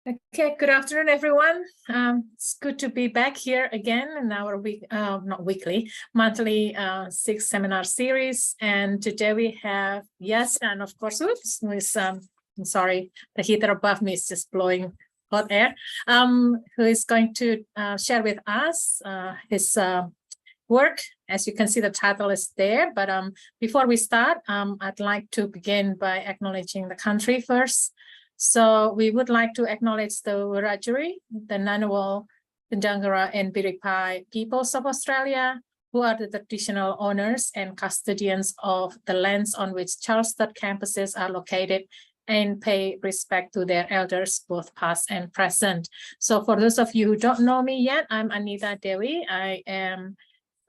Okay, good afternoon, everyone. It's good to be back here again in our monthly SICS seminar series. And today we have Yasdan, of course, who is, I'm sorry, the heater above me is just blowing hot air, who is going to share with us his work. As you can see, the title is there. But before we start, I'd like to begin by acknowledging the country first. So we would like to acknowledge the Wiradjuri, the Ngunnawal, Bundangara, and Biripai peoples of Australia, who are the traditional owners and custodians of the lands on which Charleston campuses are located, and pay respect to their elders, both past and present. So for those of you who don't know me yet, I'm Anita Dewi. I am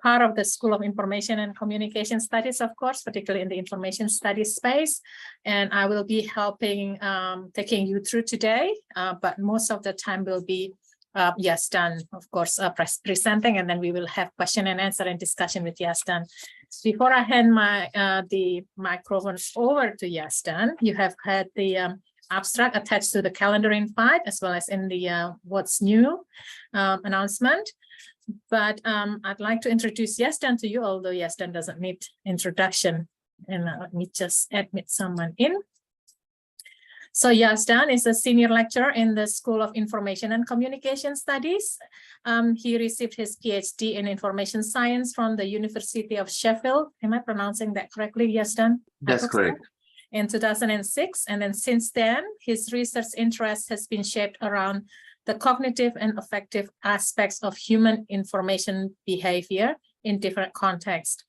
part of the School of Information and Communication Studies, of course, particularly in the information studies space. And I will be helping, taking you through today, but most of the time will be Yasdan, of course, presenting, and then we will have question and answer and discussion with Yasdan. Before I hand the microphone over to Yasdan, you have had the abstract attached to the calendar invite, as well as in the what's new announcement. But I'd like to introduce Yasdan to you, although Yasdan doesn't need introduction. And let me just admit someone in. So Yasdan is a senior lecturer in the School of Information and Communication Studies. He received his PhD in Information Science from the University of Sheffield. Am I pronouncing that correctly, Yasdan? That's correct. In 2006. And then since then, his research interest has been shaped around the cognitive and affective aspects of human information behavior in different contexts.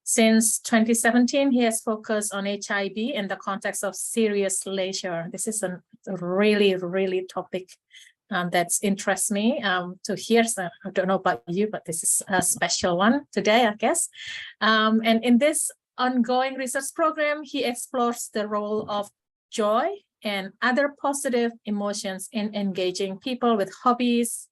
Since 2017, he has focused on HIB in the context of serious leisure. This is a really topic that interests me to hear. So I don't know about you, but this is a special one today, I guess. And in this ongoing research program, he explores the role of joy and other positive emotions in engaging people with hobbies,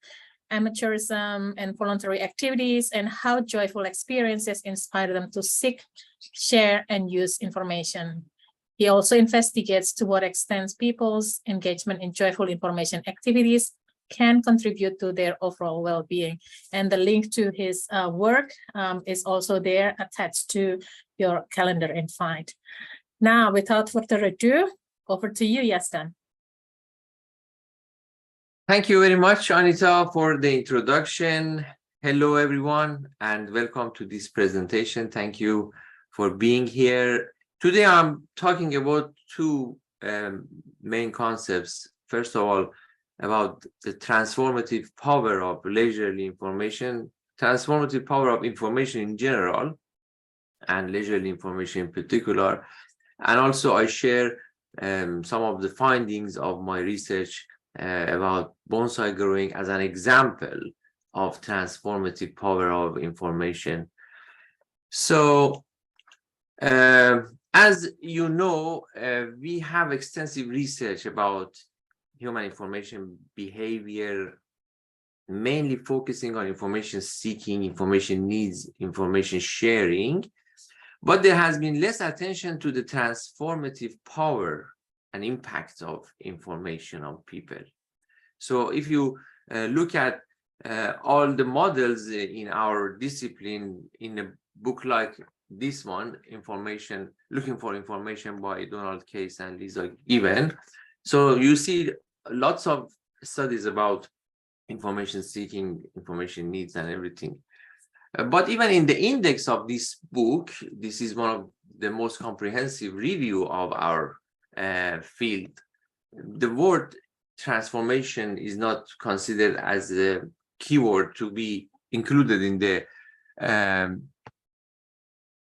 amateurism, and voluntary activities, and how joyful experiences inspire them to seek, share, and use information. He also investigates to what extent people's engagement in joyful information activities can contribute to their overall well-being. And the link to his work is also there attached to your calendar invite. Now, without further ado, over to you, Yasdan. Thank you very much, Anita, for the introduction. Hello, everyone, and welcome to this presentation. Thank you for being here. Today, I'm talking about two main concepts. First of all, about the transformative power of leisurely information, transformative power of information in general, and leisurely information in particular. And also, I share some of the findings of my research about bonsai growing as an example of transformative power of information. So, as you know, we have extensive research about human information behavior, mainly focusing on information seeking, information needs, information sharing. But there has been less attention to the transformative power and impact of information on people. So if you look at all the models in our discipline in a book like this one, Information, Looking for Information by Donald Case and Lisa Given. So you see lots of studies about information seeking, information needs, and everything. But even in the index of this book, this is one of the most comprehensive review of our field. The word transformation is not considered as a keyword to be included in the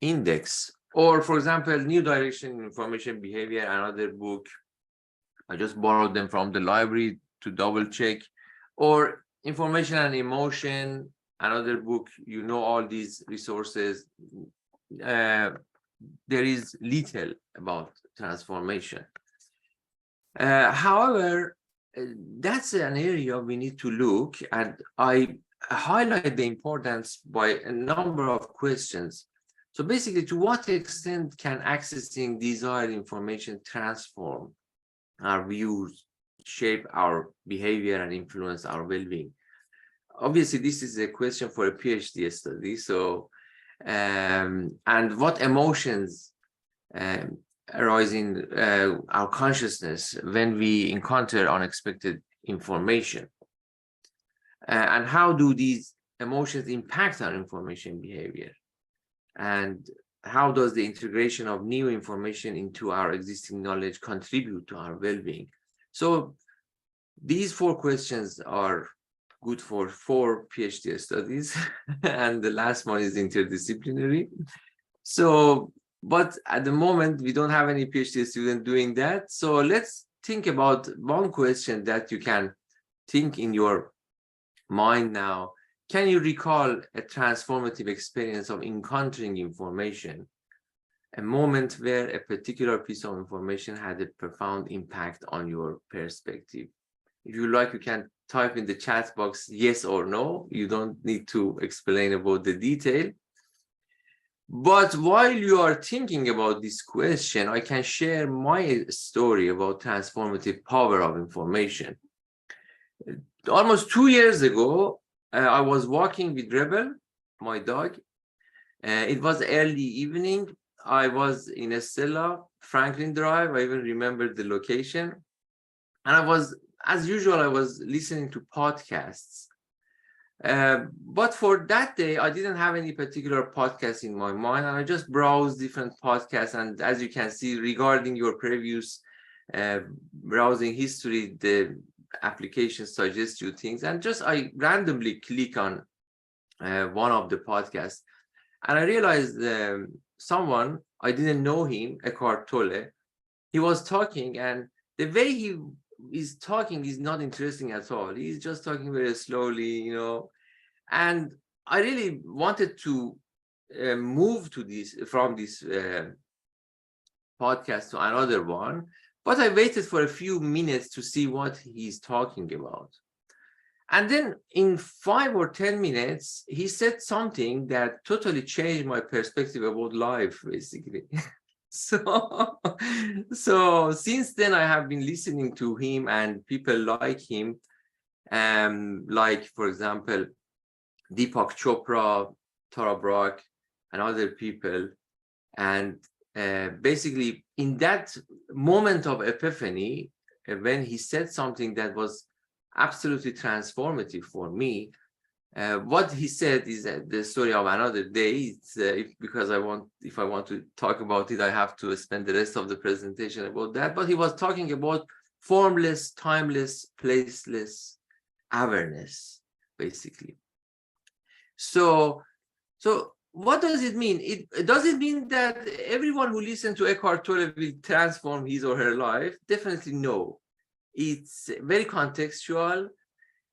index. Or, for example, New Direction in Information Behavior, another book. I just borrowed them from the library to double check. Or Information and Emotion, another book. You know all these resources. There is little about transformation. However, that's an area we need to look, and I highlight the importance by a number of questions. So basically, to what extent can accessing desired information transform our views, shape our behavior and influence our well-being. Obviously, this is a question for a PhD study. So, and what emotions arise in our consciousness when we encounter unexpected information, and how do these emotions impact our information behavior, and how does the integration of new information into our existing knowledge contribute to our well-being? So these 4 questions are good for 4 PhD studies, and the last one is interdisciplinary. So, but at the moment, we don't have any PhD student doing that. So let's think about one question that you can think in your mind now. Can you recall a transformative experience of encountering information, a moment where a particular piece of information had a profound impact on your perspective? If you like, you can type in the chat box yes or no. You don't need to explain about the detail. But while you are thinking about this question, I can share my story about transformative power of information. Almost 2 years ago, I was walking with Rebel, my dog. It was early evening. I was in Estella, Franklin Drive. I even remember the location. And I was, as usual, I was listening to podcasts. But for that day, I didn't have any particular podcast in my mind, and I just browsed different podcasts. And as you can see, regarding your previous browsing history, the application suggests you things, and just I randomly click on one of the podcasts, and I realized someone, I didn't know him, Eckhart Tolle, he was talking, and the way he is talking is not interesting at all. He's just talking very slowly, you know, and I really wanted to move to this, from this podcast to another one, but I waited for a few minutes to see what he's talking about. And then in 5 or 10 minutes, he said something that totally changed my perspective about life, basically. So since then, I have been listening to him and people like him, like, for example, Deepak Chopra, Tara Brach, and other people. And basically, in that moment of epiphany, when he said something that was absolutely transformative for me, what he said is the story of another day. It's because if I want to talk about it, I have to spend the rest of the presentation about that. But he was talking about formless, timeless, placeless awareness, basically. So what does it mean? Does it mean that everyone who listens to Eckhart Tolle will transform his or her life? Definitely no. It's very contextual.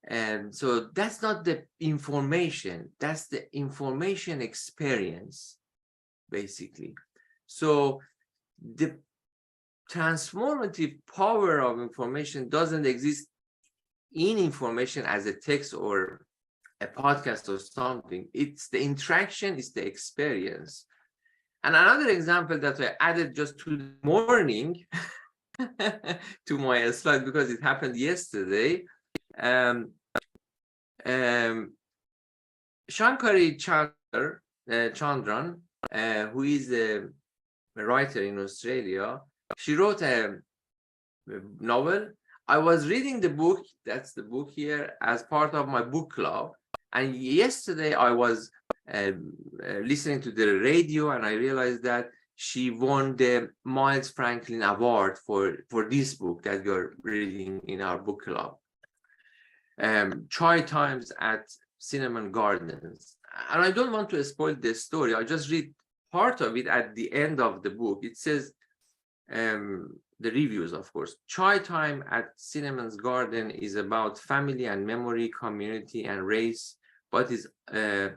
And so that's not the information, that's the information experience, basically. So the transformative power of information doesn't exist in information as a text or a podcast or something. It's the interaction, it's the experience. And another example that I added just to the morning to my slide, because it happened yesterday. Shankari Chandran, who is a writer in Australia, she wrote a novel. I was reading the book, that's the book here, as part of my book club. And yesterday I was listening to the radio, and I realized that she won the Miles Franklin Award for this book that we're reading in our book club. Chai Times at Cinnamon Gardens. And I don't want to spoil the story. I just read part of it at the end of the book. It says, the reviews, of course. Chai Time at Cinnamon's Garden is about family and memory, community and race, but is a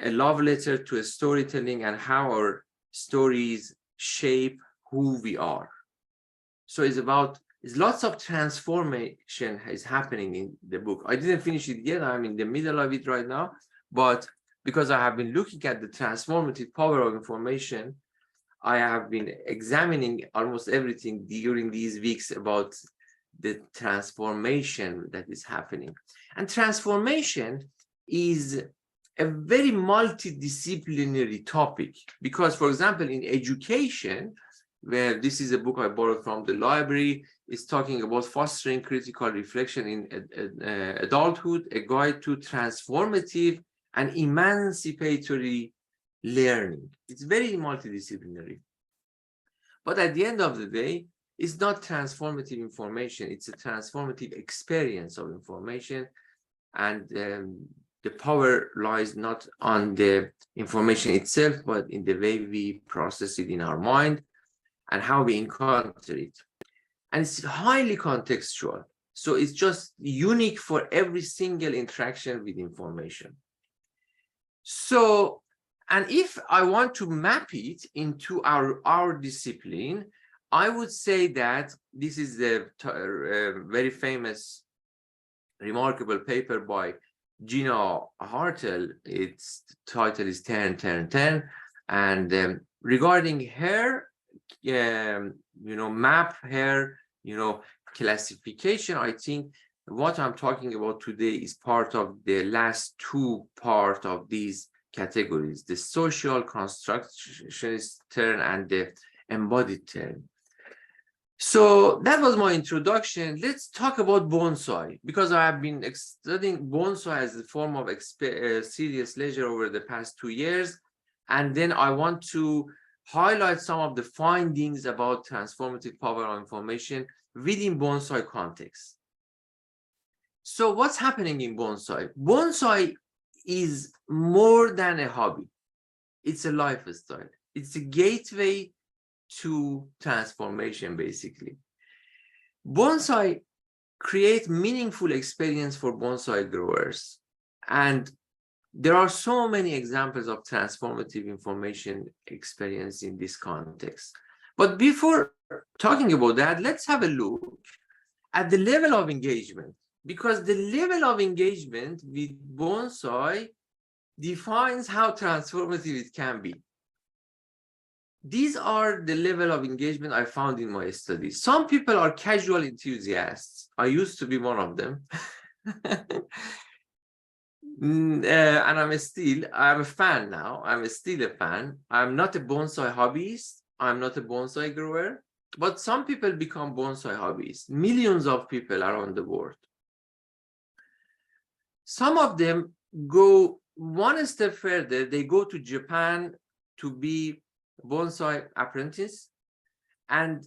love letter to a storytelling and how our stories shape who we are. So it's about, lots of transformation is happening in the book. I didn't finish it yet. I'm in the middle of it right now. But because I have been looking at the transformative power of information, I have been examining almost everything during these weeks about the transformation that is happening. And transformation is a very multidisciplinary topic because, for example, in education, where this is a book I borrowed from the library, is talking about fostering critical reflection in adulthood, a guide to transformative and emancipatory learning. It's very multidisciplinary. But at the end of the day, it's not transformative information, it's a transformative experience of information. And the power lies not on the information itself, but in the way we process it in our mind and how we encounter it. And it's highly contextual. So it's just unique for every single interaction with information. So, and if I want to map it into our discipline, I would say that this is the very famous, remarkable paper by Gina Hartel. Its title is 10-10-10. And regarding her, map, her, classification, I think what I'm talking about today is part of the last two part of these categories, the social constructionist turn and the embodied turn. So that was my introduction. Let's talk about bonsai, because I have been studying bonsai as a form of serious leisure over the past 2 years. And then I want to highlight some of the findings about transformative power of information within bonsai context. So what's happening in bonsai? Bonsai is more than a hobby. It's a lifestyle. It's a gateway to transformation, basically. Bonsai create meaningful experience for bonsai growers. And there are so many examples of transformative information experience in this context. But before talking about that, let's have a look at the level of engagement, because the level of engagement with bonsai defines how transformative it can be. These are the level of engagement I found in my studies. Some people are casual enthusiasts. I used to be one of them. And I'm a fan now. I'm still a fan. I'm not a bonsai hobbyist. I'm not a bonsai grower. But some people become bonsai hobbyists. Millions of people around the world. Some of them go one step further. They go to Japan to be bonsai apprentice, and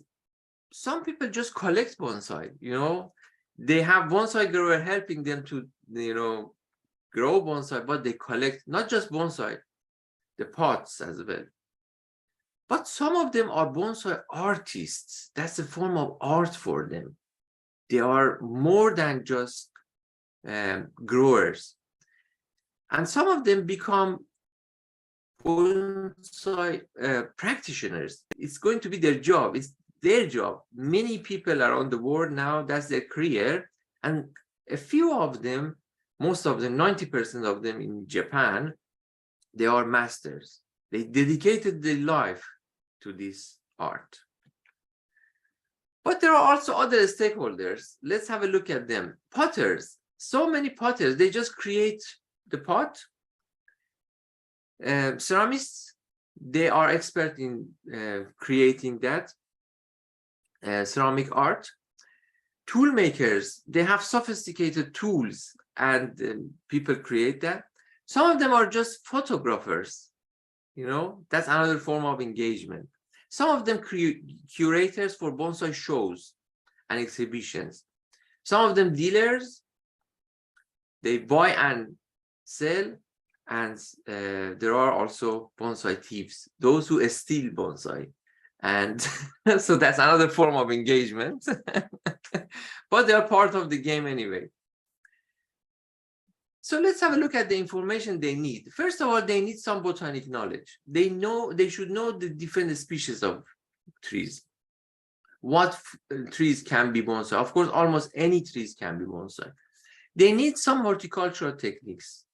some people just collect bonsai. They have bonsai grower helping them to grow bonsai, but they collect not just bonsai, the pots as well. But some of them are bonsai artists. That's a form of art for them. They are more than just growers, and some of them become bonsai practitioners. It's going to be their job. It's their job. Many people around the world now, that's their career. And a few of them, most of them, 90% of them in Japan, they are masters. They dedicated their life to this art. But there are also other stakeholders. Let's have a look at them. Potters. So many potters, they just create the pot. Ceramists, they are expert in creating that ceramic art. Tool makers, they have sophisticated tools, and people create that. Some of them are just photographers. That's another form of engagement. Some of them curators for bonsai shows and exhibitions. Some of them dealers, they buy and sell. And there are also bonsai thieves, those who steal bonsai. And so that's another form of engagement. But they are part of the game anyway. So let's have a look at the information they need. First of all, they need some botanic knowledge. They should know the different species of trees. What trees can be bonsai? Of course, almost any trees can be bonsai. They need some horticultural techniques,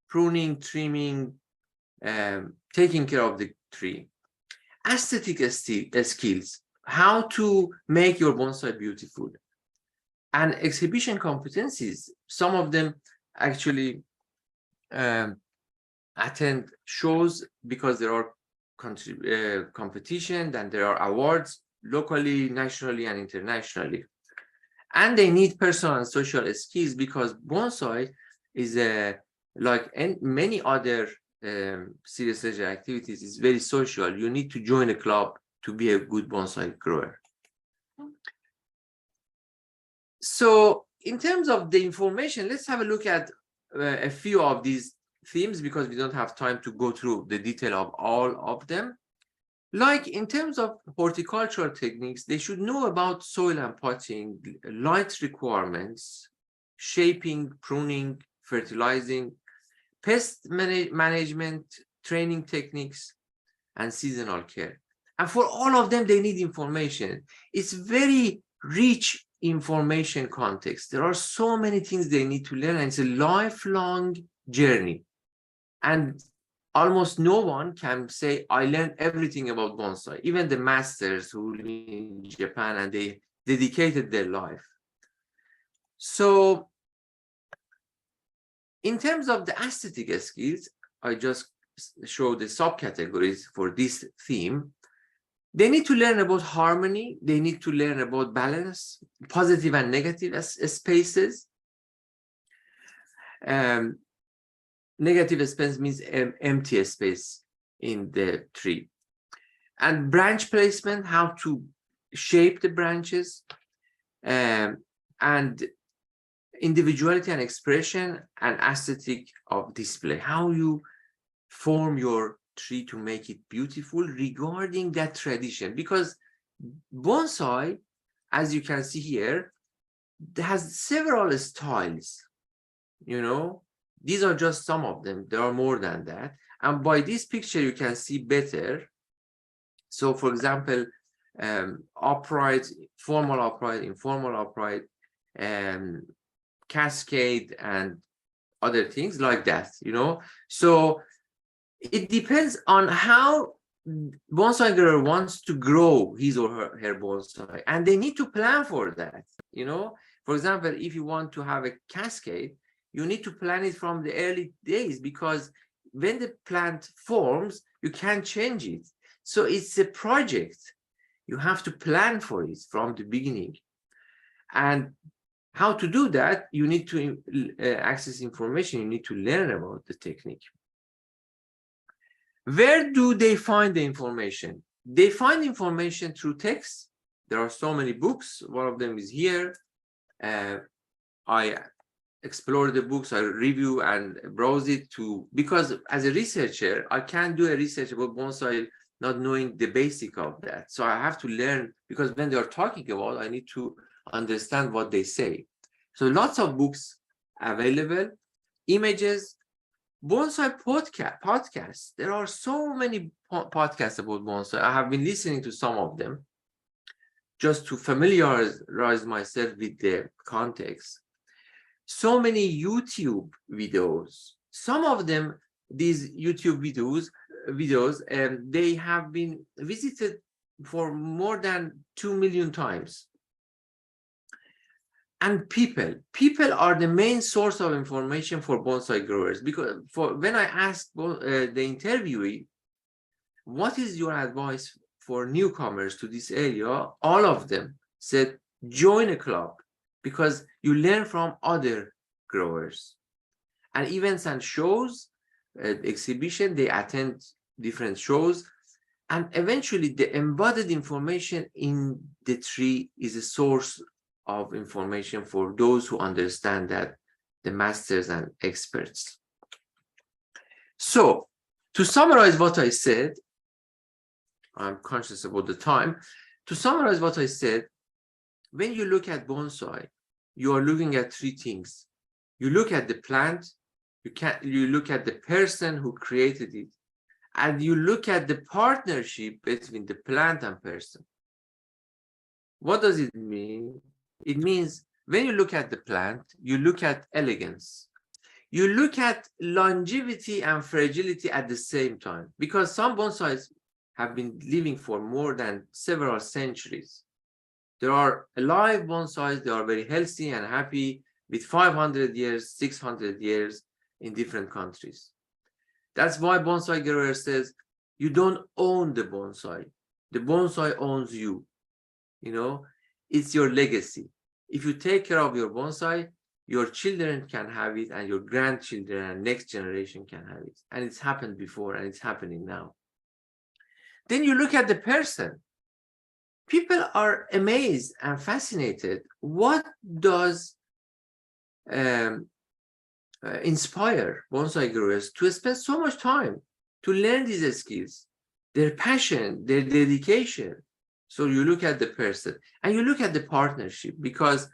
pruning, trimming, taking care of the tree. Aesthetic skills. how to make your bonsai beautiful. And exhibition competencies, some of them actually attend shows because there are competition, and there are awards locally, nationally, and internationally. And they need personal and social skills because bonsai is like many other serious leisure activities, is very social. You need to join a club to be a good bonsai grower. So in terms of the information, let's have a look at a few of these themes, because we don't have time to go through the detail of all of them. Like in terms of horticultural techniques, they should know about soil and potting, light requirements, shaping, pruning, fertilizing, pest management, training techniques, and seasonal care. And for all of them, they need information. It's very rich information context. There are so many things they need to learn, and it's a lifelong journey. And almost no one can say, I learned everything about bonsai, even the masters who live in Japan and they dedicated their life. So in terms of the aesthetic skills, I just show the subcategories for this theme. They need to learn about harmony. They need to learn about balance, positive and negative spaces. Negative space means empty space in the tree. And branch placement, how to shape the branches, and individuality and expression, and aesthetic of display, how you form your tree to make it beautiful regarding that tradition. Because bonsai, as you can see here, has several styles, you know. These are just some of them. There are more than that. And by this picture, you can see better. So for example, upright, formal upright, informal upright, cascade, and other things like that, you know. So it depends on how bonsai grower wants to grow his or her bonsai, and they need to plan for that, you know. For example, if you want to have a cascade, you need to plan it from the early days, because when the plant forms, you can't change it. So it's a project. You have to plan for it from the beginning. And how to do that, you need to access information. You need to learn about the technique. Where do they find the information? They find information through text. There are so many books. One of them is here. I explore the books, I review and browse it because as a researcher, I can't do a research about bonsai not knowing the basic of that. So I have to learn, because when they are talking about, I need to understand what they say. So lots of books available, images, bonsai podcasts. There are so many podcasts about bonsai. I have been listening to some of them just to familiarize myself with the context. So many YouTube videos. Some of them, these YouTube videos, they have been visited for more than 2 million times. And people are the main source of information for bonsai growers, because when I asked the interviewee, what is your advice for newcomers to this area, all of them said, join a club, because you learn from other growers. And events and shows, exhibition, they attend different shows, and eventually the embodied information in the tree is a source of information for those who understand that, the masters and experts. So to summarize what I said, I'm conscious about the time. To summarize what I said, when you look at bonsai, you are looking at three things. You look at the plant, you look at the person who created it, and you look at the partnership between the plant and person. What does it mean? It means when you look at the plant, you look at elegance. You look at longevity and fragility at the same time, because some bonsais have been living for more than several centuries. There are alive bonsais, they are very healthy and happy with 500 years, 600 years in different countries. That's why bonsai grower says, you don't own the bonsai owns you. You know, it's your legacy. If you take care of your bonsai, your children can have it, and your grandchildren and next generation can have it. And it's happened before, and it's happening now. Then you look at the person. People are amazed and fascinated. What does inspire bonsai growers to spend so much time to learn these skills, their passion, their dedication? So you look at the person and you look at the partnership, because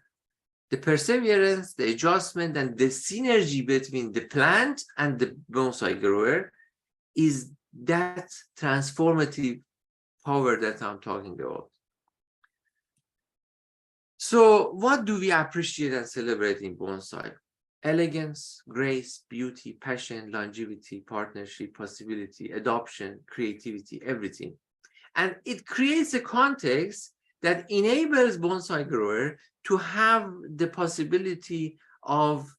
the perseverance, the adjustment, and the synergy between the plant and the bonsai grower is that transformative power that I'm talking about. So what do we appreciate and celebrate in bonsai? Elegance, grace, beauty, passion, longevity, partnership, possibility, adoption, creativity, everything. And it creates a context that enables bonsai grower to have the possibility of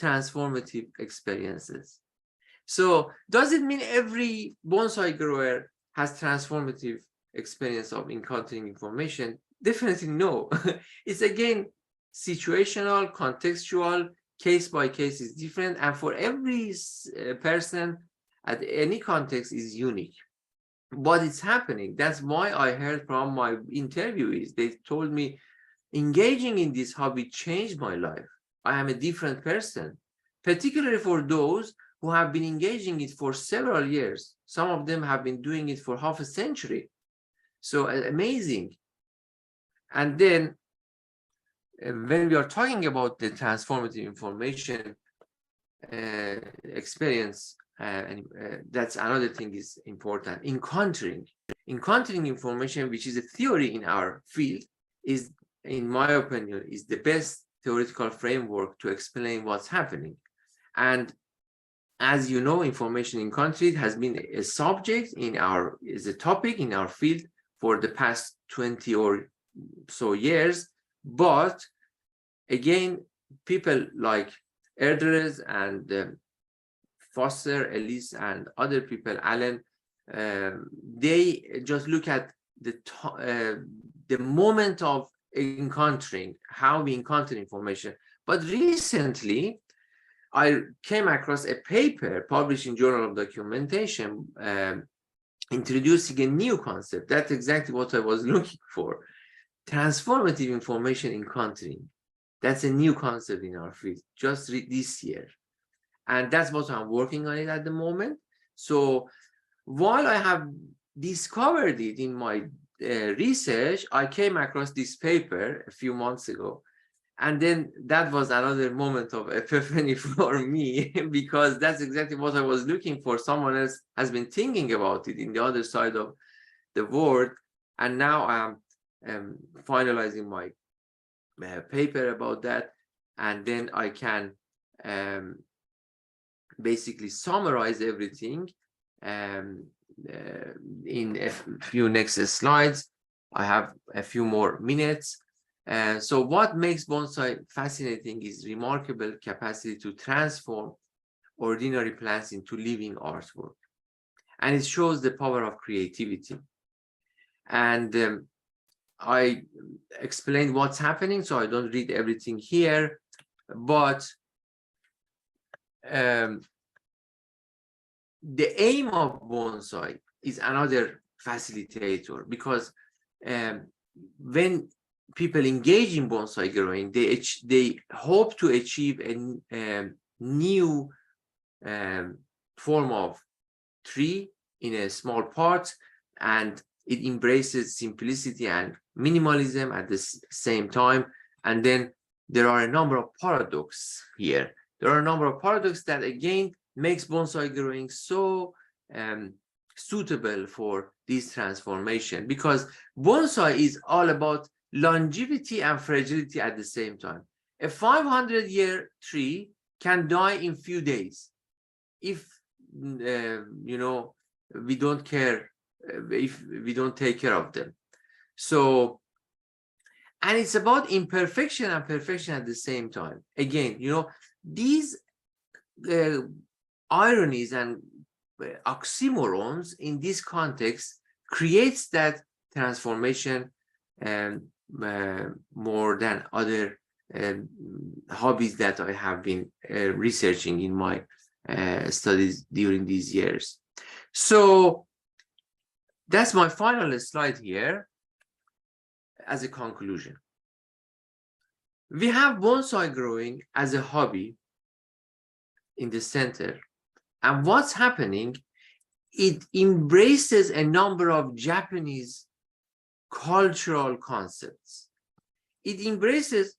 transformative experiences. So does it mean every bonsai grower has transformative experience of encountering information? Definitely no. It's again situational, contextual, case by case is different, and for every person at any context is unique. But it's happening. That's why I heard from my interviewees. They told me, engaging in this hobby changed my life. I am a different person, particularly for those who have been engaging it for several years. Some of them have been doing it for half a century. So amazing. And then when we are talking about the transformative information experience, that's another thing is important. Encountering information, which is a theory in our field, is, in my opinion, is the best theoretical framework to explain what's happening. And as you know, information encountering has been a subject is a topic in our field for the past 20 or so years. But again, people like Erdős and Foster, Ellis, and other people, Allen, they just look at the moment of encountering, how we encounter information. But recently, I came across a paper published in Journal of Documentation introducing a new concept. That's exactly what I was looking for. Transformative information encountering. That's a new concept in our field, just this year. And that's what I'm working on it at the moment. So while I have discovered it in my research, I came across this paper a few months ago. And then that was another moment of epiphany for me, because that's exactly what I was looking for. Someone else has been thinking about it in the other side of the world. And now I'm finalizing my paper about that. And then I can basically summarize everything in a few next slides. I have a few more minutes. So what makes bonsai fascinating is remarkable capacity to transform ordinary plants into living artwork. And it shows the power of creativity. And I explained what's happening, so I don't read everything here, but the aim of bonsai is another facilitator, because when people engage in bonsai growing, they hope to achieve a new form of tree in a small pot, and it embraces simplicity and minimalism at the same time. And then there are a number of paradoxes here. There are a number of paradoxes that again makes bonsai growing so suitable for this transformation, because bonsai is all about longevity and fragility at the same time. A 500-year tree can die in few days if we don't care if we don't take care of them. So, and it's about imperfection and perfection at the same time. Again, you know, these ironies and oxymorons in this context creates that transformation more than other hobbies that I have been researching in my studies during these years. So that's my final slide here as a conclusion. We have bonsai growing as a hobby in the center, and what's happening, it embraces a number of Japanese cultural concepts. It embraces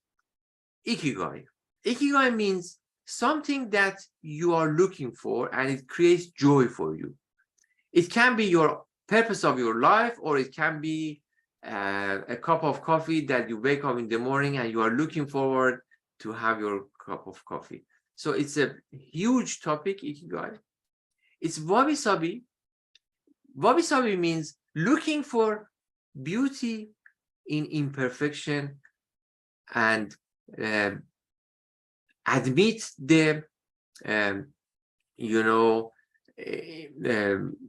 ikigai. Ikigai means something that you are looking for and it creates joy for you. It can be your purpose of your life, or it can be a cup of coffee that you wake up in the morning and you are looking forward to have your cup of coffee. So it's a huge topic, ikigai. It's wabi-sabi. Wabi-sabi means looking for beauty in imperfection and admit the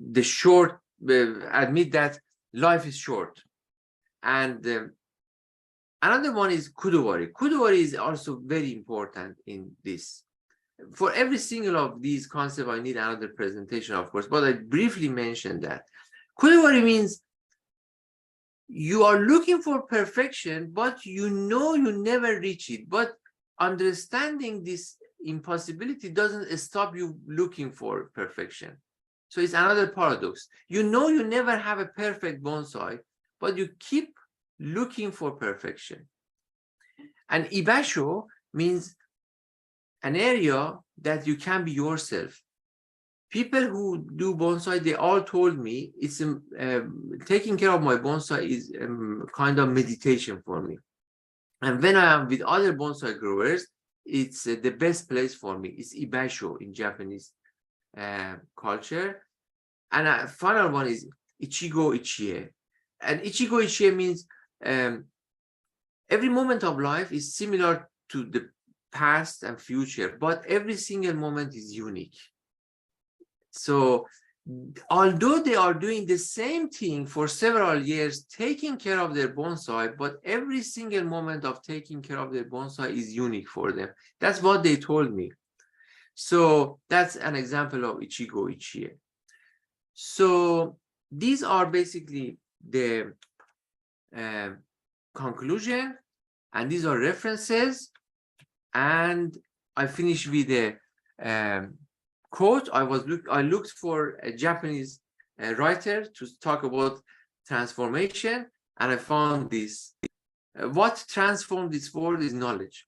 the short, admit that life is short. And another one is kudowari. Kudowari is also very important in this. For every single of these concepts, I need another presentation, of course, but I briefly mentioned that. Kudowari means you are looking for perfection, but you know you never reach it. But understanding this impossibility doesn't stop you looking for perfection. So it's another paradox. You know you never have a perfect bonsai, but you keep looking for perfection. And ibasho means an area that you can be yourself. People who do bonsai, they all told me it's taking care of my bonsai is kind of meditation for me. And when I am with other bonsai growers, it's the best place for me. It's ibasho in Japanese culture. And a final one is ichigo ichie. And ichigo ichie means every moment of life is similar to the past and future, but every single moment is unique. So although they are doing the same thing for several years, taking care of their bonsai, but every single moment of taking care of their bonsai is unique for them. That's what they told me. So that's an example of ichigo ichie. So these are basically the conclusion, and these are references. And I finished with a quote. I looked for a Japanese writer to talk about transformation, and I found this. What transformed this world is knowledge.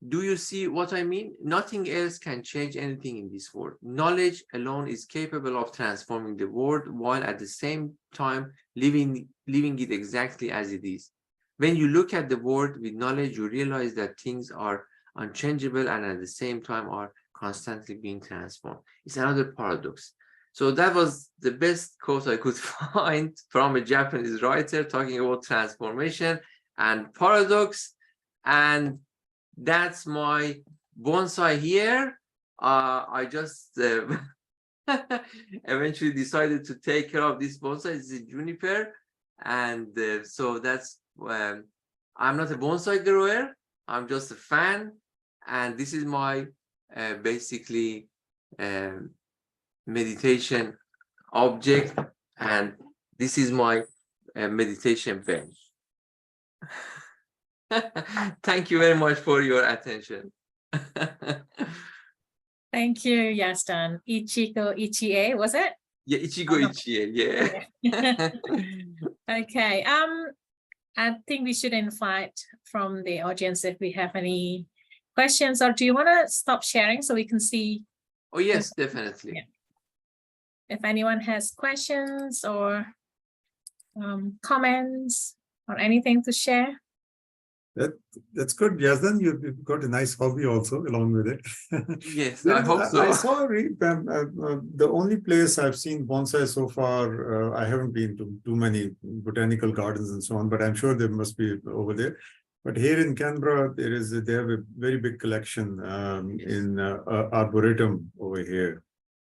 Do you see what I mean? Nothing else can change anything in this world. Knowledge alone is capable of transforming the world, while at the same time living it exactly as it is. When you look at the world with knowledge, you realize that things are unchangeable and at the same time are constantly being transformed. It's another paradox. So that was the best quote I could find from a Japanese writer talking about transformation and paradox. And that's my bonsai here. I just eventually decided to take care of this bonsai. It's a juniper. And so that's, I'm not a bonsai grower. I'm just a fan. And this is my basically meditation object. And this is my meditation bench. Thank you very much for your attention. Thank you, Yasdan. Ichigo Ichie, was it? Yeah, Ichigo Ichie, yeah. Okay. I think we should invite from the audience if we have any questions, or do you want to stop sharing so we can see? Oh, yes, definitely. Yeah. If anyone has questions or comments or anything to share. That's good. Yes, then you've got a nice hobby also along with it. Yes, I hope so. I saw the only place I've seen bonsai so far. I haven't been to too many botanical gardens and so on, but I'm sure there must be over there. But here in Canberra, they have a very big collection in Arboretum over here.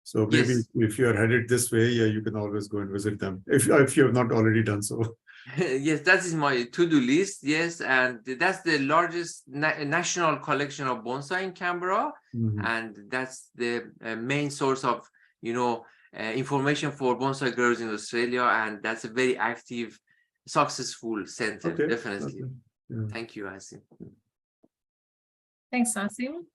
So maybe Yes. if you're headed this way, yeah, you can always go and visit them if you have not already done so. Yes, that is my to-do list. Yes, and that's the largest national collection of bonsai in Canberra, and that's the main source of information for bonsai growers in Australia, and that's a very active, successful center. Okay. Definitely. Okay. Yeah. Thank you, Asim. Thanks, Asim.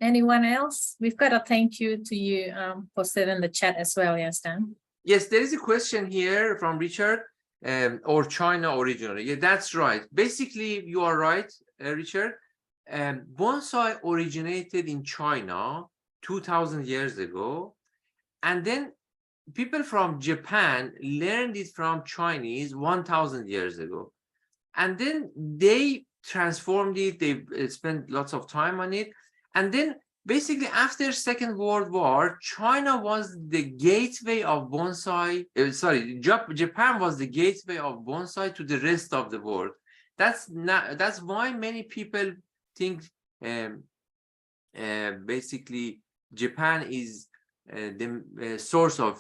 Anyone else? We've got a thank you to you posted in the chat as well, yes, Dan. Yes, there is a question here from Richard, or China originally. Yeah, that's right. Basically, you are right, Richard. Bonsai originated in China 2,000 years ago, and then people from Japan learned it from Chinese 1,000 years ago, and then they transformed it. They spent lots of time on it, and then basically after Second World War, China was the gateway of bonsai. Japan was the gateway of bonsai to the rest of the world. That's why many people think basically Japan is the source of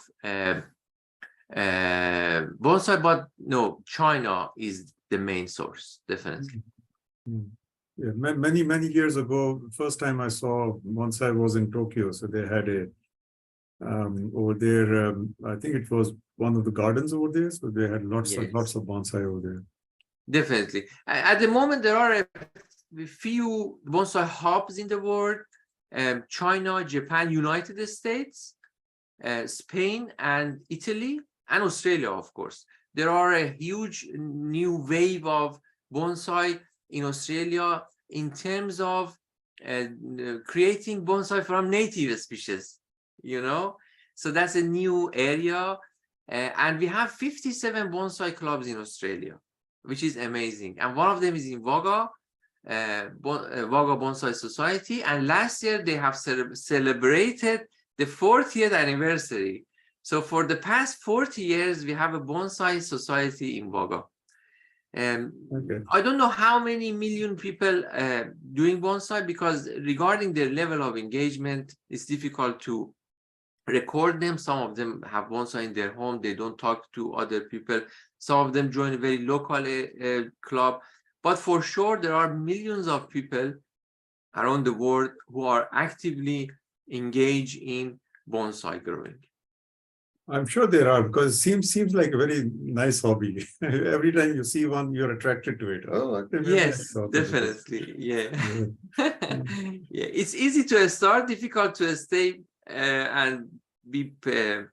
bonsai, but no, China is the main source, definitely. Yeah, many years ago, first time I saw bonsai was in Tokyo. So they had a over there. I think it was one of the gardens over there. So they had lots of bonsai over there. Definitely. At the moment, there are a few bonsai hubs in the world: China, Japan, United States, Spain, and Italy, and Australia, of course. There are a huge new wave of bonsai in Australia in terms of creating bonsai from native species, so that's a new area, and we have 57 bonsai clubs in Australia, which is amazing, and one of them is in Wagga Bonsai Society, and last year they have celebrated the 40th anniversary. So for the past 40 years we have a bonsai society in Wagga. I don't know how many million people doing bonsai, because regarding their level of engagement, it's difficult to record them. Some of them have bonsai in their home. They don't talk to other people. Some of them join a very local club. But for sure, there are millions of people around the world who are actively engaged in bonsai growing. I'm sure there are, because it seems like a very nice hobby. Every time you see one, you're attracted to it. Oh, yes, definitely. Yeah. Yeah, it's easy to start, difficult to stay and be, take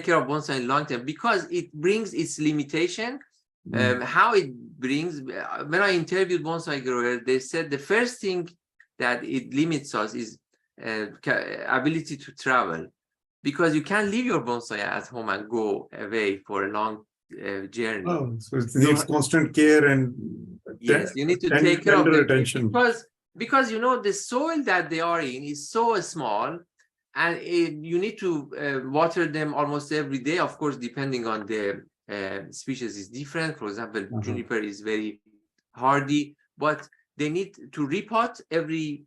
care of bonsai in long term, because it brings its limitation. How it brings, when I interviewed bonsai growers, they said the first thing that it limits us is ability to travel, because you can't leave your bonsai at home and go away for a long journey. Oh, so it needs constant care and yes, you need to take care of the attention, because the soil that they are in is so small, and you need to water them almost every day. Of course, depending on the species is different. For example, juniper is very hardy, but they need to repot every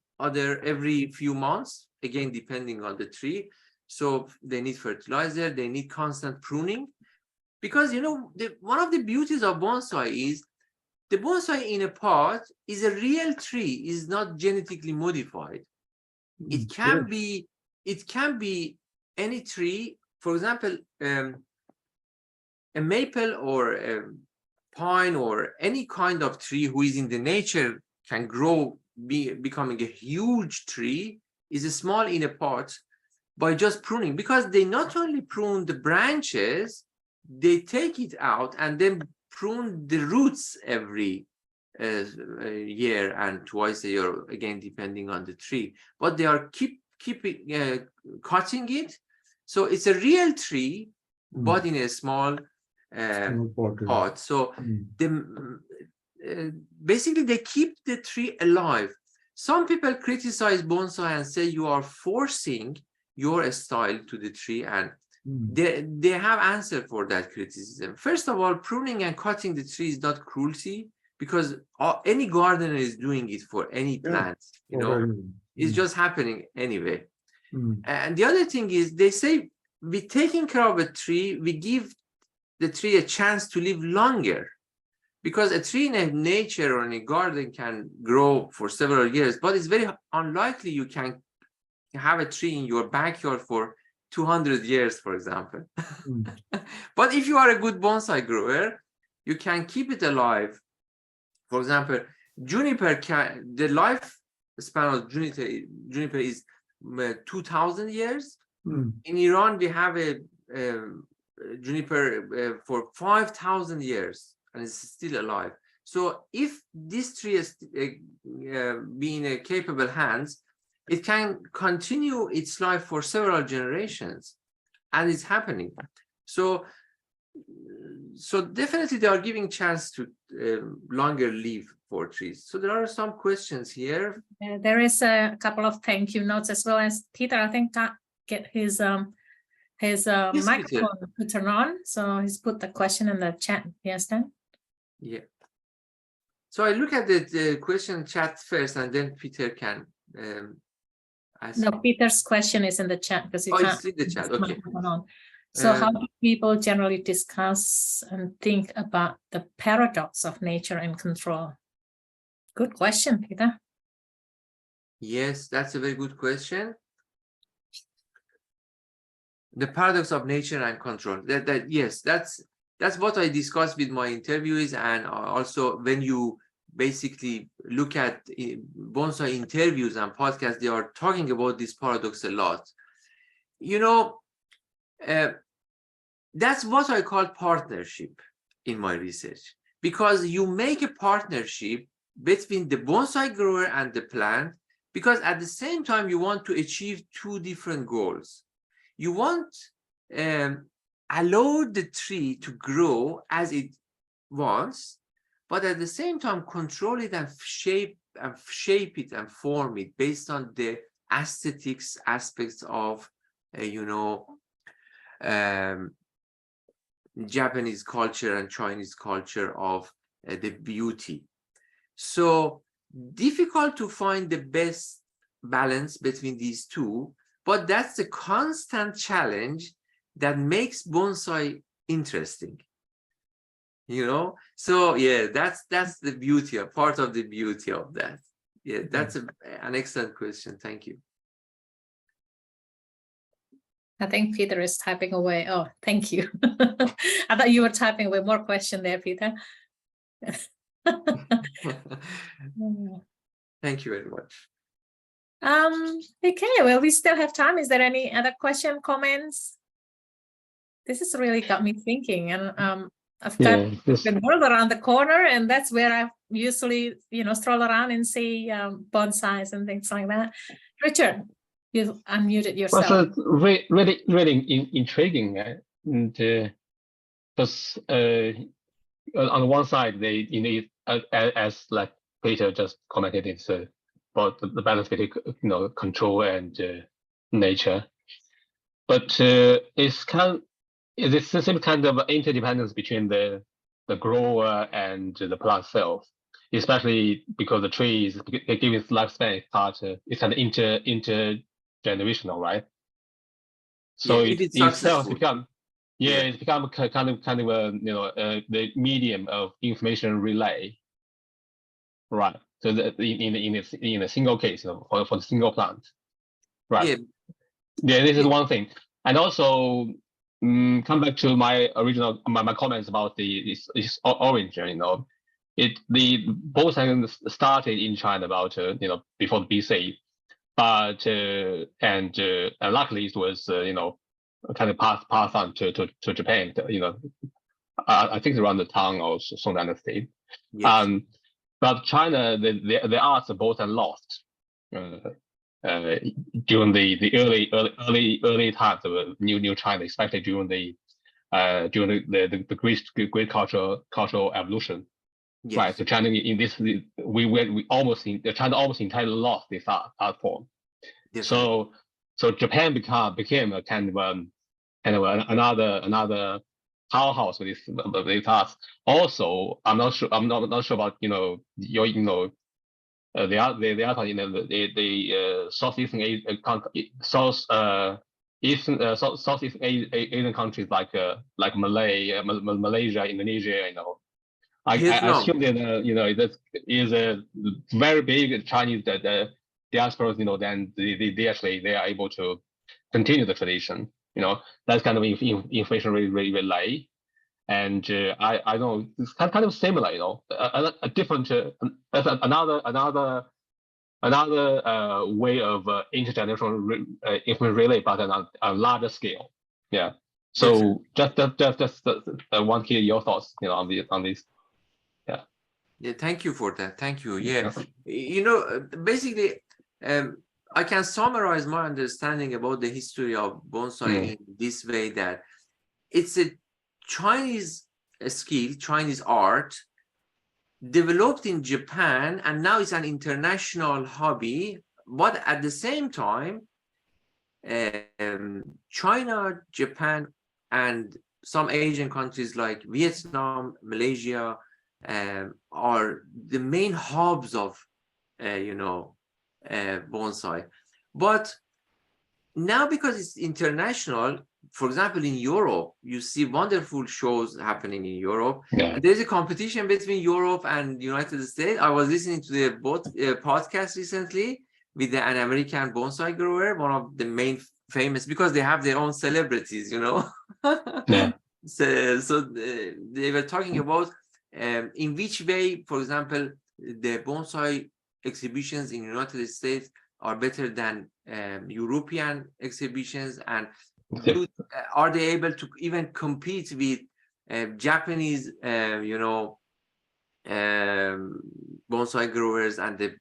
few months, again depending on the tree. So they need fertilizer, they need constant pruning, because one of the beauties of bonsai is the bonsai in a pot is a real tree, is not genetically modified. It can be any tree. For example, a maple or a pine or any kind of tree who is in the nature can grow, becoming a huge tree, is small in a pot by just pruning, because they not only prune the branches, they take it out and then prune the roots every year and twice a year, again depending on the tree, but they are cutting it. So it's a real tree, but in a small pot. So basically they keep the tree alive. Some people criticize bonsai and say you are forcing your style to the tree, and they have answer for that criticism. First of all, pruning and cutting the tree is not cruelty, because any gardener is doing it for any plant, you know, it's just happening anyway. And the other thing is, they say we taking care of a tree, we give the tree a chance to live longer, because a tree in a nature or in a garden can grow for several years, but it's very unlikely you can have a tree in your backyard for 200 years, for example. But if you are a good bonsai grower, you can keep it alive. For example, juniper the lifespan of juniper is 2,000 years. In Iran, we have a juniper for 5,000 years, and it's still alive. So if this tree is being in capable hands, it can continue its life for several generations, and it's happening. So definitely they are giving chance to longer live for trees. So there are some questions here. There is a couple of thank you notes, as well as Peter, I think, can't get his microphone to turn on. So he's put the question in the chat. Yes, Dan? Yeah. So I look at the question chat first, and then Peter can ask. No, Peter's question is in the chat, because you can't. It's in the chat. Okay. So how do people generally discuss and think about the paradox of nature and control? Good question, Peter. Yes, that's a very good question. The paradox of nature and control. Yes, that's what I discussed with my interviewees, and also when you basically look at bonsai interviews and podcasts, they are talking about this paradox a lot. You know, that's what I call partnership in my research, because you make a partnership between the bonsai grower and the plant, because at the same time you want to achieve two different goals. You want allow the tree to grow as it wants, but at the same time control it and shape it and form it based on the aesthetics aspects of Japanese culture and Chinese culture of the beauty. So difficult to find the best balance between these two, but that's the constant challenge that makes bonsai interesting, you know. So yeah, that's the beauty, a part of the beauty of that. Yeah, that's an excellent question. Thank you. I think Peter is typing away. Oh, thank you. I thought you were typing away more question there, Peter. Thank you very much. Okay, well, we still have time. Is there any other question, comments? This has really got me thinking, and I've got the world around the corner, and that's where I usually, stroll around and see bonsais and things like that. Richard, you've unmuted yourself. Well, so really intriguing, because on one side, they as like Peter just commented, it's about the balance between control and nature, but it's the same kind of interdependence between the grower and the plant itself, especially because the trees, given its lifespan, it's kind of intergenerational, right? So yeah, it itself become it's become kind of the medium of information relay, right? So in a single case, for the single plant, right? Yeah, this is one thing, and also come back to my original my comments about its origin. The bonsai started in China about before the BC, but and luckily it was kind of passed on to Japan. I think around the Tang or Song Dynasty. Yes. But China, the arts are both lost during the early times of New China, especially during the during the great cultural evolution. Yes. Right. So China in this we almost China almost entirely lost this art form. Definitely. So Japan became a kind of another powerhouse with this art. Also, I'm not sure about the Southeast Asian countries like Malaysia, Indonesia, I Vietnam. assume that that is a very big Chinese diaspora. Then they are able to continue the tradition. That's kind of information relay, and I know it's kind of similar. A different another way of intergenerational information relay, but on a larger scale. Yeah. So just want to hear your thoughts, on this. Yeah, thank you for that. Thank you. Yeah, basically, I can summarize my understanding about the history of bonsai in this way, that it's a Chinese skill, Chinese art, developed in Japan, and now it's an international hobby. But at the same time, China, Japan, and some Asian countries like Vietnam, Malaysia, are the main hubs of bonsai. But now, because it's international, for example, in Europe, you see wonderful shows happening in Europe. Yeah. And there's a competition between Europe and United States. I was listening to the both podcast recently with an American bonsai grower, one of the main famous, because they have their own celebrities, Yeah. So they were talking about in which way, for example, the bonsai exhibitions in the United States are better than European exhibitions, and are they able to even compete with Japanese, bonsai growers and the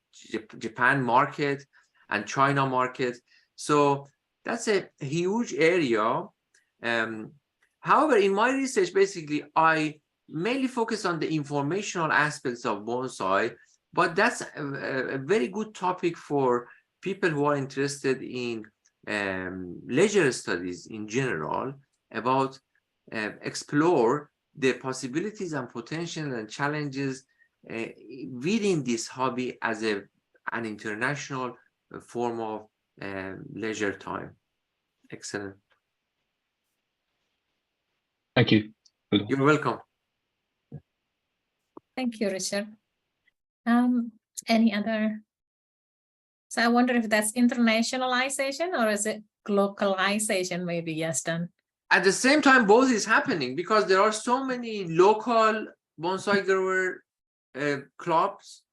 Japan market and China market? So that's a huge area. However, in my research, basically, I mainly focus on the informational aspects of bonsai, but that's a very good topic for people who are interested in leisure studies in general, about explore the possibilities and potential and challenges within this hobby as an international form of leisure time. Excellent. Thank you. You're welcome. Thank you, Richard. Any other? So I wonder if that's internationalization or is it localization, maybe, Yasdan? At the same time, both is happening, because there are so many local bonsai grower clubs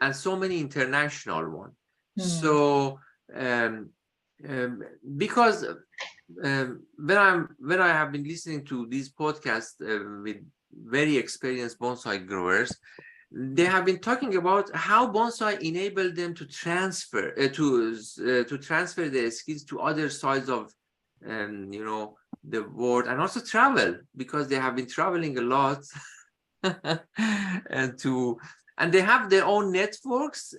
and so many international ones. So because when I have been listening to these podcasts with very experienced bonsai growers, they have been talking about how bonsai enabled them to transfer to transfer their skills to other sides of the world, and also travel, because they have been traveling a lot and they have their own networks.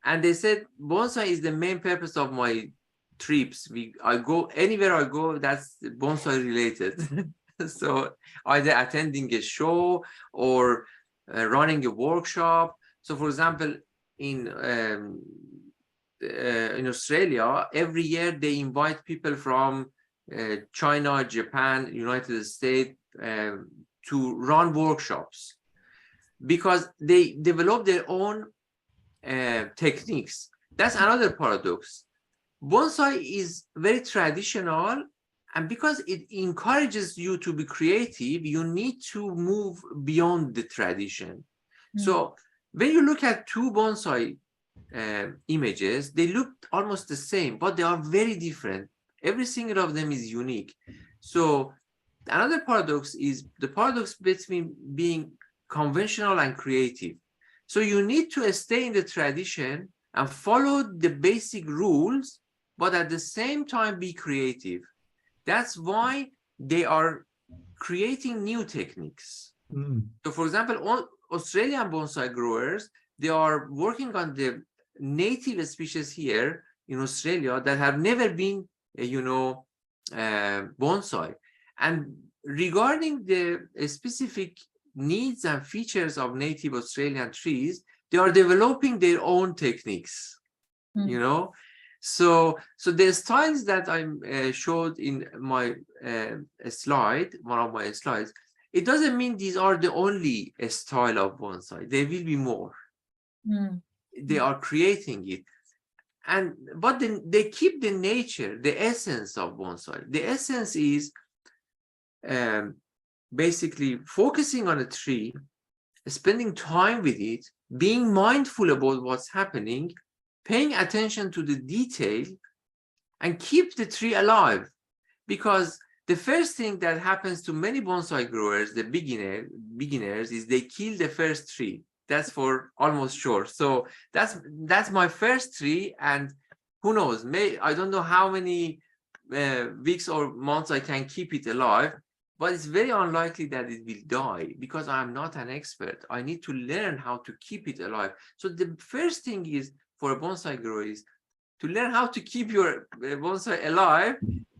And they said bonsai is the main purpose of my trips. I go anywhere I go, that's bonsai related. So either attending a show or running a workshop. So, for example, in Australia, every year they invite people from China, Japan, United States to run workshops, because they develop their own techniques. That's another paradox. Bonsai is very traditional, and because it encourages you to be creative, you need to move beyond the tradition. So when you look at two bonsai images, they look almost the same, but they are very different. Every single of them is unique. So another paradox is the paradox between being conventional and creative. So you need to stay in the tradition and follow the basic rules, but at the same time be creative. That's why they are creating new techniques. So for example, all Australian bonsai growers, they are working on the native species here in Australia that have never been, bonsai. And regarding the specific needs and features of native Australian trees, they are developing their own techniques, So the styles that I showed in my slide, one of my slides, it doesn't mean these are the only style of bonsai. There will be more. They are creating it. But then they keep the nature, the essence of bonsai. The essence is basically focusing on a tree, spending time with it, being mindful about what's happening, paying attention to the detail, and keep the tree alive. Because the first thing that happens to many bonsai growers, the beginners, is they kill the first tree. That's for almost sure. So that's my first tree, and who knows? I don't know how many weeks or months I can keep it alive, but it's very unlikely that it will die because I'm not an expert. I need to learn how to keep it alive. So the first thing is for a bonsai grower is to learn how to keep your bonsai alive,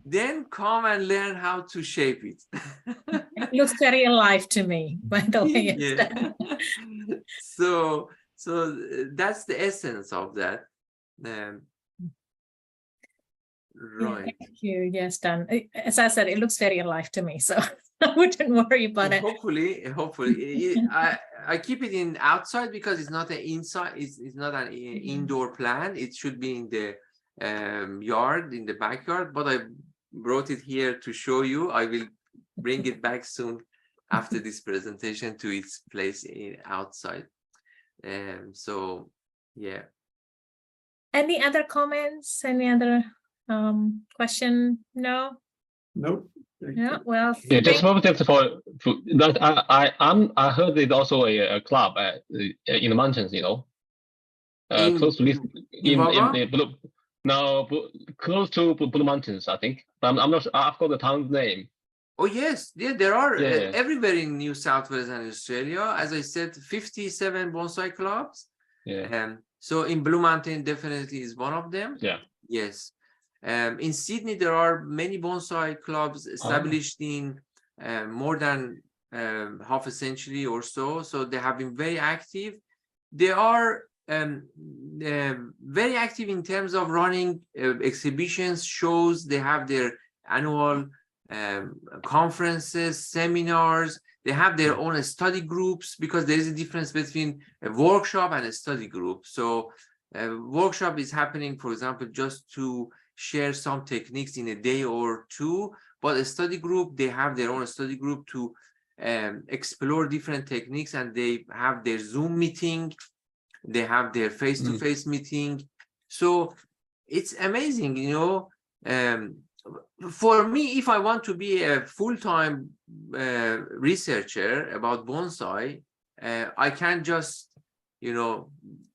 then come and learn how to shape it. It looks very alive to me, by the way. Yeah. So that's the essence of that. Right. Thank you. Yes, Dan. As I said, it looks very alive to me, so I wouldn't worry about it. Hopefully, I keep it in outside because it's not an inside. It's not an indoor plant. It should be in the yard, in the backyard. But I brought it here to show you. I will bring it back soon after this presentation to its place outside. So yeah. Any other comments? Any other question? No. Nope. Yeah. Well. Yeah, just one thing for that. I heard there's also a club in the mountains. Close to this in Blue. No, close to Blue Mountains, I think. But I'm not sure. I forgot the town's name. Oh yes, yeah, there are everywhere in New South Wales and Australia. As I said, 57 bonsai clubs. Yeah. So in Blue Mountain definitely is one of them. Yeah. Yes. In Sydney there are many bonsai clubs established in more than half a century or so. So they have been very active. They are very active in terms of running exhibitions, shows. They have their annual conferences, seminars. They have their own study groups because there is a difference between a workshop and a study group. So a workshop is happening, for example, just to share some techniques in a day or two, but a study group, they have their own study group to explore different techniques, and they have their Zoom meeting, they have their face-to-face meeting. So it's amazing, for me, if I want to be a full-time researcher about bonsai, I can't just,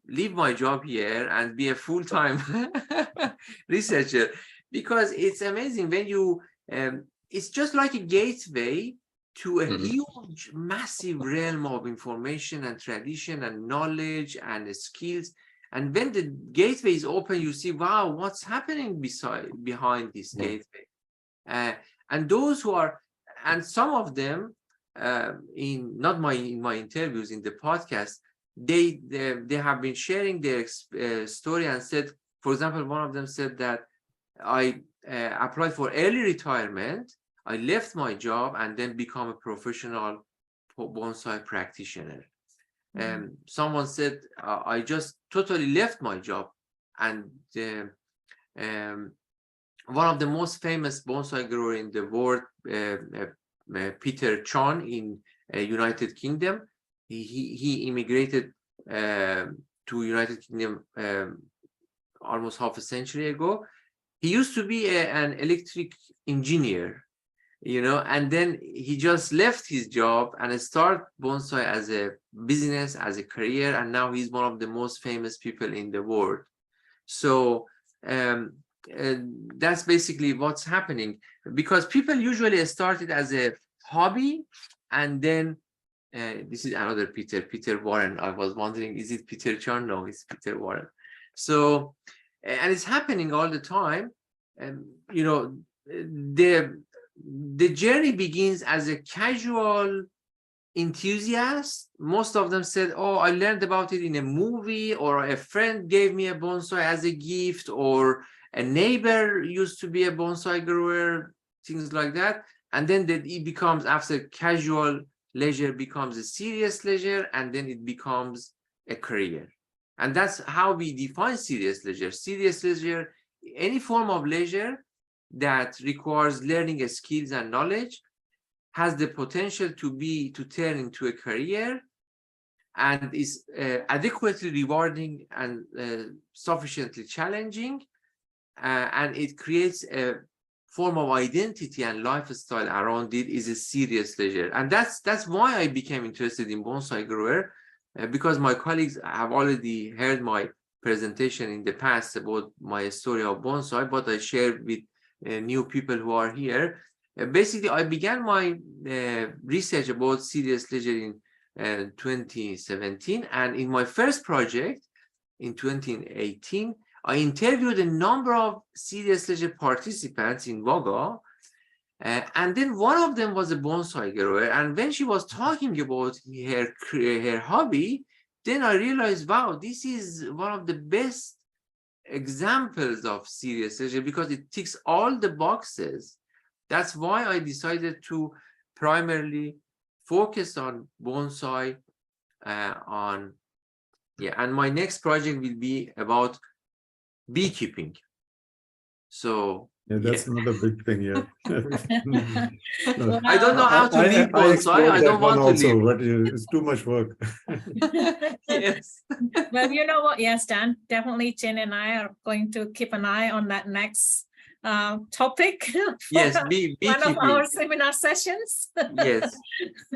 leave my job here and be a full-time researcher, because it's amazing when you, it's just like a gateway to a huge, massive realm of information and tradition and knowledge and skills. And when the gateway is open, you see, wow, what's happening behind this gateway? And those who are, and some of them, in my interviews in the podcast, they have been sharing their story and said, for example, one of them said that I applied for early retirement, I left my job and then become a professional bonsai practitioner. Someone said, I just totally left my job. And one of the most famous bonsai grower in the world, Peter Chan in United Kingdom, he immigrated to United Kingdom almost half a century ago. He used to be an electric engineer, and then he just left his job and started bonsai as a business, as a career, and now he's one of the most famous people in the world. So that's basically what's happening, because people usually start it as a hobby, and then this is another Peter Warren. I was wondering, is it Peter Chan? No, it's Peter Warren. So, and it's happening all the time. And you know, the journey begins as a casual enthusiast. Most of them said, oh, I learned about it in a movie, or a friend gave me a bonsai as a gift, or a neighbor used to be a bonsai grower, things like that. And then it becomes, after casual leisure becomes a serious leisure, and then it becomes a career. And that's how we define serious leisure. Serious leisure, any form of leisure that requires learning skills and knowledge, has the potential to turn into a career, and is adequately rewarding and sufficiently challenging, and it creates a form of identity and lifestyle around it, is a serious leisure. And that's why I became interested in bonsai grower, because my colleagues have already heard my presentation in the past about my story of bonsai, but I shared with new people who are here. Basically, I began my research about serious leisure in 2017, and in my first project in 2018, I interviewed a number of serious leisure participants in Vaga, and then one of them was a bonsai grower. And when she was talking about her hobby, then I realized, wow, this is one of the best examples of serious leisure, because it ticks all the boxes. That's why I decided to primarily focus on bonsai, and my next project will be about beekeeping. So yeah, that's another big thing. Yeah. I don't know how to leave bonsai. I don't want to leave. But it's too much work. Yes. Well, you know what? Yes, Dan, definitely Jen and I are going to keep an eye on that next topic. Yes, one of our seminar sessions. Yes.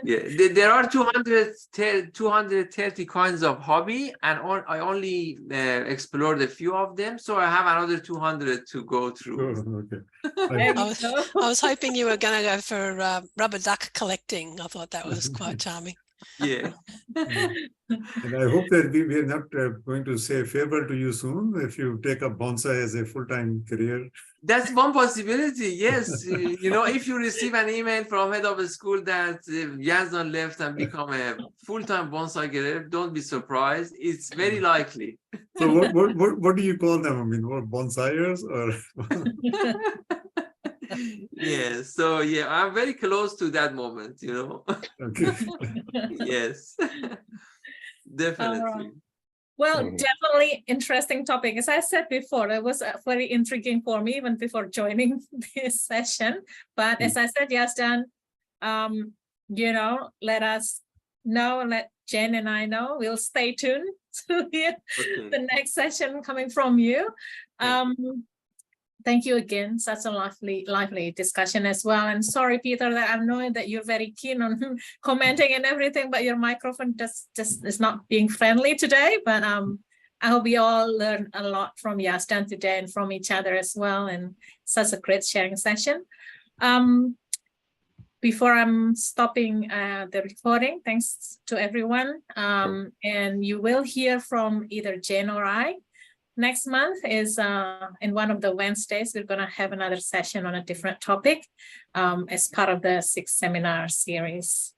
Yeah, there are 230 kinds of hobby, and I only explored a few of them, so I have another 200 to go through. Oh, okay. I was hoping you were going to go for rubber duck collecting. I thought that was quite charming. Yeah. And I hope that we are not going to say farewell to you soon if you take up bonsai as a full-time career. That's one possibility. Yes. You know, if you receive an email from head of a school that Yazdan left and become a full-time bonsai grower, don't be surprised. It's very likely. So what do you call them? I mean, what, bonsaiers or? Yeah. So yeah, I'm very close to that moment, you know. Okay. Yes. Definitely. Well, definitely interesting topic. As I said before, it was very intriguing for me even before joining this session. But as I said, yes, Dan, you know, let us know, let Jen and I know. We'll stay tuned to hear the next session coming from you. Thank you again. Such a lively discussion as well. And sorry, Peter, that I know that you're very keen on commenting and everything, but your microphone just is not being friendly today. But I hope we all learned a lot from Yazdan today and from each other as well. And such a great sharing session. Before I'm stopping the recording, thanks to everyone. And you will hear from either Jen or I. Next month is in one of the Wednesdays, we're going to have another session on a different topic as part of the SICS seminar series.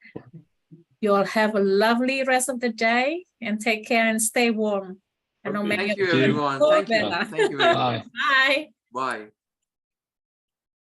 You all have a lovely rest of the day and take care and stay warm. Thank you, everyone. Thank you. Thank you very much. Bye. Bye.